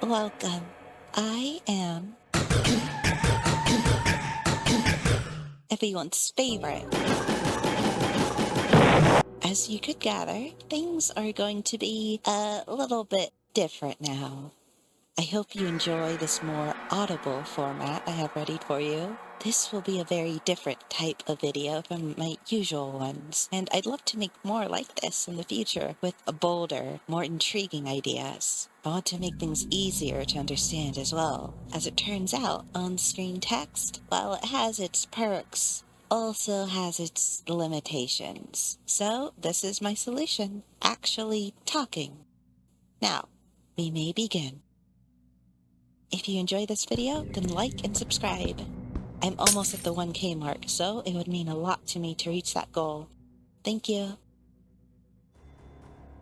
Welcome. I am everyone's favorite. As you could gather, things are going to be a little bit different now. I hope you enjoy this more audible format I have ready for you. This will be a very different type of video from my usual ones, and I'd love to make more like this in the future with bolder, more intriguing ideas. I want to make things easier to understand as well. As it turns out, on-screen text, while it has its perks, also has its limitations. So this is my solution, actually talking. Now, we may begin. If you enjoy this video, then like and subscribe. I'm almost at the 1K mark, so it would mean a lot to me to reach that goal. Thank you.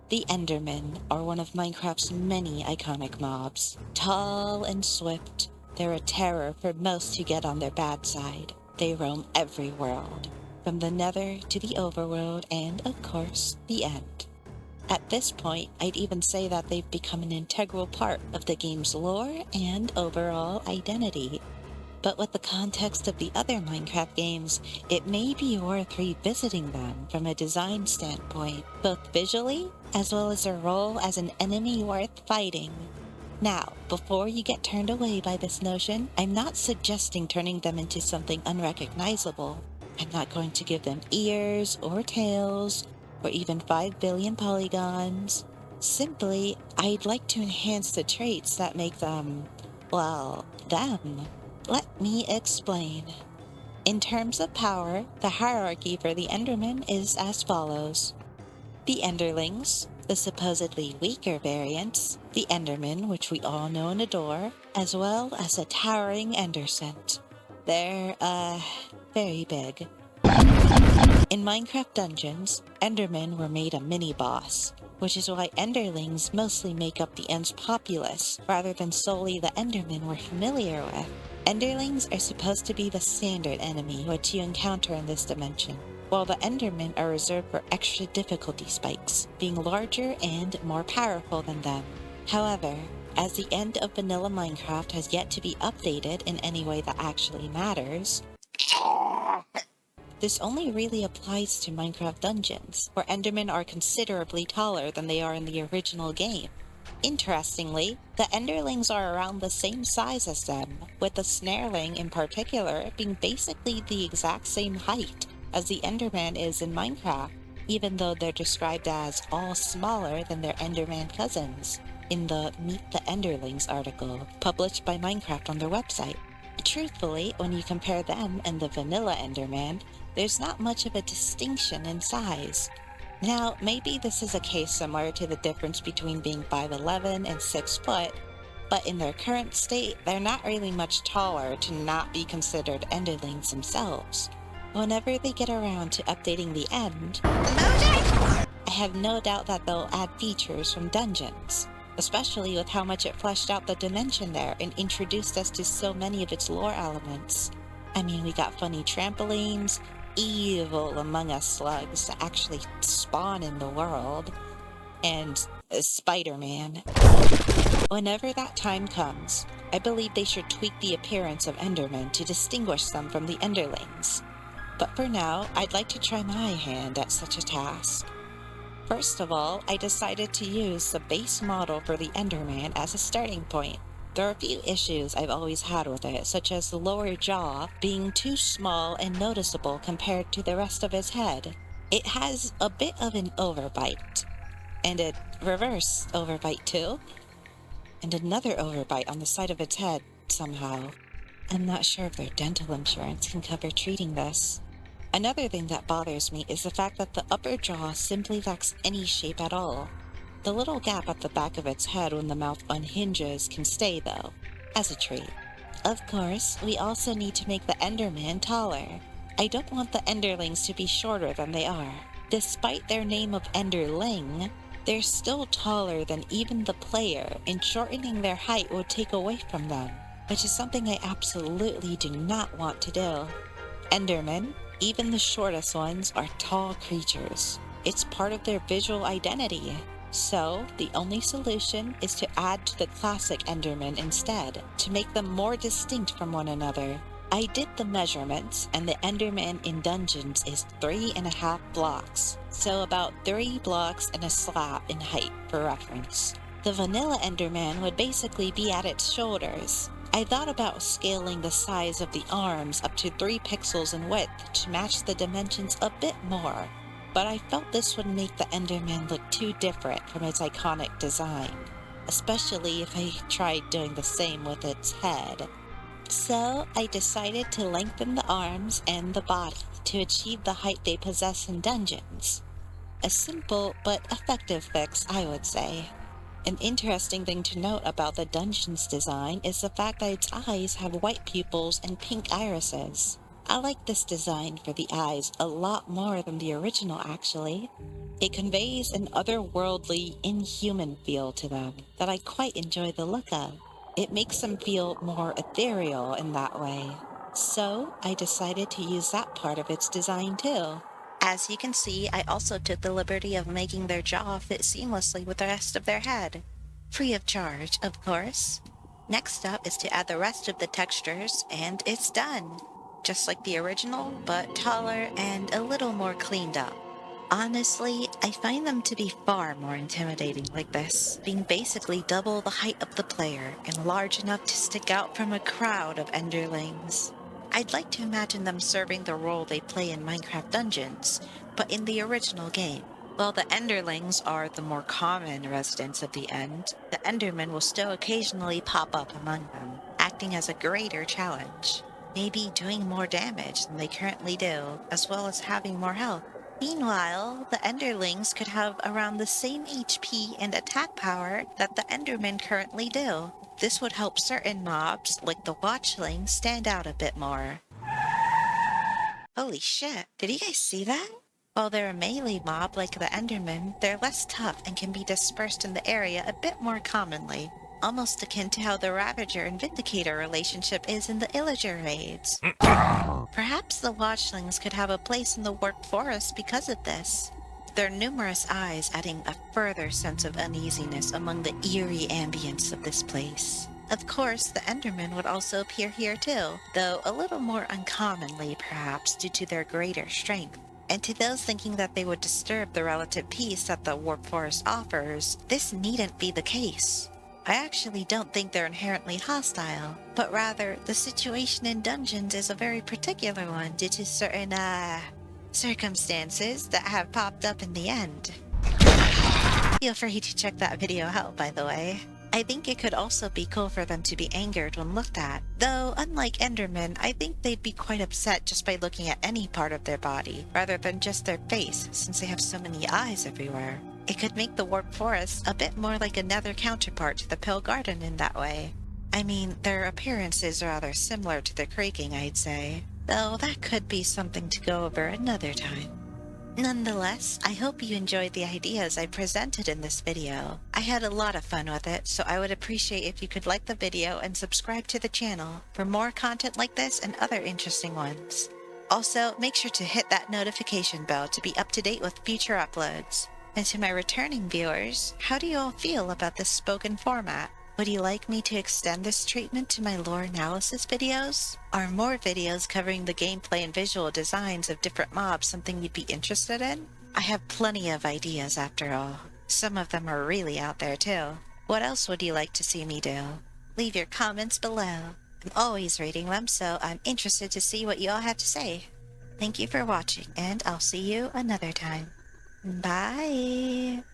The Endermen are one of Minecraft's many iconic mobs. Tall and swift, they're a terror for most who get on their bad side. They roam every world, from the Nether to the overworld and, of course, the end. At this point, I'd even say that they've become an integral part of the game's lore and overall identity. But with the context of the other Minecraft games, it may be worth revisiting them from a design standpoint, both visually as well as their role as an enemy worth fighting. Now, before you get turned away by this notion, I'm not suggesting turning them into something unrecognizable. I'm not going to give them ears or tails, or even 5 billion polygons. Simply, I'd like to enhance the traits that make them, well, them. Let me explain. In terms of power, the hierarchy for the Endermen is as follows. The Enderlings, the supposedly weaker variants, the Endermen, which we all know and adore, as well as a towering Endercent. They're, very big. In Minecraft Dungeons, Endermen were made a mini-boss, which is why Enderlings mostly make up the End's populace, rather than solely the Endermen we're familiar with. Enderlings are supposed to be the standard enemy which you encounter in this dimension, while the Endermen are reserved for extra difficulty spikes, being larger and more powerful than them. However, as the end of vanilla Minecraft has yet to be updated in any way that actually matters, this only really applies to Minecraft Dungeons, where Endermen are considerably taller than they are in the original game. Interestingly, the Enderlings are around the same size as them, with the Snareling in particular being basically the exact same height as the Enderman is in Minecraft, even though they're described as all smaller than their Enderman cousins in the Meet the Enderlings article published by Minecraft on their website. Truthfully, when you compare them and the vanilla Enderman, there's not much of a distinction in size. Now, maybe this is a case similar to the difference between being 5'11 and 6 foot, but in their current state, they're not really much taller to not be considered Enderlings themselves. Whenever they get around to updating the End, I have no doubt that they'll add features from Dungeons, especially with how much it fleshed out the dimension there and introduced us to so many of its lore elements. I mean, we got funny trampolines, evil Among Us slugs to actually spawn in the world, and Spider-Man. Whenever that time comes, I believe they should tweak the appearance of Endermen to distinguish them from the Enderlings. But for now, I'd like to try my hand at such a task. First of all, I decided to use the base model for the Enderman as a starting point. There are a few issues I've always had with it, such as the lower jaw being too small and noticeable compared to the rest of his head. It has a bit of an overbite, and a reverse overbite too, and another overbite on the side of its head somehow. I'm not sure if their dental insurance can cover treating this. Another thing that bothers me is the fact that the upper jaw simply lacks any shape at all. The little gap at the back of its head when the mouth unhinges can stay though, as a trait. Of course, we also need to make the Enderman taller. I don't want the Enderlings to be shorter than they are. Despite their name of Enderling, they're still taller than even the player, and shortening their height would take away from them, which is something I absolutely do not want to do. Endermen, even the shortest ones, are tall creatures. It's part of their visual identity. So, the only solution is to add to the classic Endermen instead, to make them more distinct from one another. I did the measurements, and the Enderman in Dungeons is 3.5 blocks, so about 3 blocks and a slab in height for reference. The vanilla Enderman would basically be at its shoulders. I thought about scaling the size of the arms up to 3 pixels in width to match the dimensions a bit more, but I felt this would make the Enderman look too different from its iconic design, especially if I tried doing the same with its head. So I decided to lengthen the arms and the body to achieve the height they possess in dungeons. A simple but effective fix, I would say. An interesting thing to note about the dungeon's design is the fact that its eyes have white pupils and pink irises. I like this design for the eyes a lot more than the original actually. It conveys an otherworldly, inhuman feel to them that I quite enjoy the look of. It makes them feel more ethereal in that way. So I decided to use that part of its design too. As you can see, I also took the liberty of making their jaw fit seamlessly with the rest of their head. Free of charge, of course. Next up is to add the rest of the textures, and it's done. Just like the original, but taller and a little more cleaned up. Honestly, I find them to be far more intimidating like this, being basically double the height of the player and large enough to stick out from a crowd of Enderlings. I'd like to imagine them serving the role they play in Minecraft Dungeons, but in the original game. While the Enderlings are the more common residents of the End, the Endermen will still occasionally pop up among them, acting as a greater challenge. Maybe doing more damage than they currently do, as well as having more health. Meanwhile, the Enderlings could have around the same HP and attack power that the Endermen currently do. This would help certain mobs, like the Watchlings, stand out a bit more. Holy shit, did you guys see that? While they're a melee mob like the Endermen, they're less tough and can be dispersed in the area a bit more commonly. Almost akin to how the Ravager and Vindicator relationship is in the Illager raids. Perhaps the Watchlings could have a place in the Warped Forest because of this. Their numerous eyes adding a further sense of uneasiness among the eerie ambience of this place. Of course, the Endermen would also appear here too, though a little more uncommonly perhaps due to their greater strength. And to those thinking that they would disturb the relative peace that the Warped Forest offers, this needn't be the case. I actually don't think they're inherently hostile, but rather the situation in dungeons is a very particular one due to certain, circumstances that have popped up in the end. Feel free to check that video out, by the way. I think it could also be cool for them to be angered when looked at, though unlike Endermen, I think they'd be quite upset just by looking at any part of their body, rather than just their face, since they have so many eyes everywhere. It could make the Warped Forest a bit more like another counterpart to the Pale Garden in that way. I mean, their appearances are rather similar to the Kraking, I'd say, though that could be something to go over another time. Nonetheless, I hope you enjoyed the ideas I presented in this video. I had a lot of fun with it, so I would appreciate if you could like the video and subscribe to the channel for more content like this and other interesting ones. Also, make sure to hit that notification bell to be up to date with future uploads. And to my returning viewers, how do you all feel about this spoken format? Would you like me to extend this treatment to my lore analysis videos? Are more videos covering the gameplay and visual designs of different mobs something you'd be interested in? I have plenty of ideas after all. Some of them are really out there too. What else would you like to see me do? Leave your comments below. I'm always reading them, so I'm interested to see what you all have to say. Thank you for watching, and I'll see you another time. Bye!